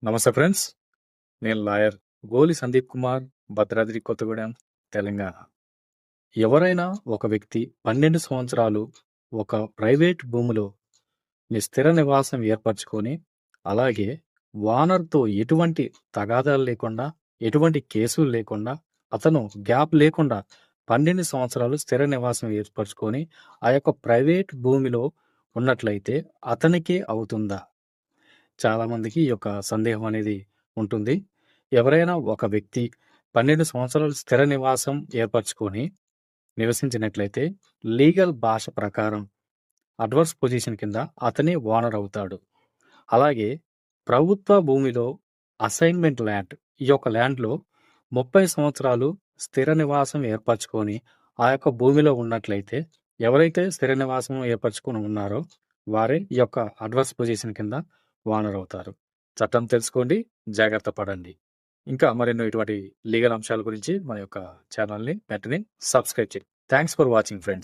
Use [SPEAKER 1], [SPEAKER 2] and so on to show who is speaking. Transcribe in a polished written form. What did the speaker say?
[SPEAKER 1] నమస్తే ఫ్రెండ్స్. నేను లాయర్ గోలి సందీప్ కుమార్, భద్రాద్రి కొత్తగూడెం, తెలంగాణ. ఎవరైనా ఒక వ్యక్తి 12 సంవత్సరాలు ఒక ప్రైవేట్ భూమిలో స్థిర నివాసం ఏర్పరచుకొని, అలాగే ఓనర్‌తో ఎటువంటి తగాదాలు లేకుండా, ఎటువంటి కేసులు లేకుండా, అతను గ్యాప్ లేకుండా 12 సంవత్సరాలు స్థిర నివాసం ఏర్పరచుకొని, ఆ యొక్క ప్రైవేట్ భూమిలో ఉన్నట్లయితే అతనికే అవుతుందా? చాలామందికి ఈ యొక్క సందేహం అనేది ఉంటుంది. ఎవరైనా ఒక వ్యక్తి 12 సంవత్సరాలు స్థిర నివాసం ఏర్పరచుకొని నివసించినట్లయితే లీగల్ భాష ప్రకారం అడ్వర్స్ పొజిషన్ కింద అతనే ఓనర్ అవుతాడు. అలాగే ప్రభుత్వ భూమిలో అసైన్మెంట్ ల్యాండ్, ఈ యొక్క ల్యాండ్‌లో 30 సంవత్సరాలు స్థిర నివాసం ఏర్పరచుకొని ఆ యొక్క భూమిలో ఉన్నట్లయితే ఎవరైతే స్థిర నివాసం ఏర్పరచుకొని ఉన్నారో వారే ఈ యొక్క అడ్వర్స్ పొజిషన్ కింద ఓనర్ అవుతారు. చట్టం తెలుసుకోండి, జాగ్రత్త పడండి. ఇంకా మరెన్నో ఇటువంటి లీగల్ అంశాల గురించి మన యొక్క ఛానల్‌ని వెంటనే సబ్స్క్రైబ్ చేయండి. Thanks for watching friends.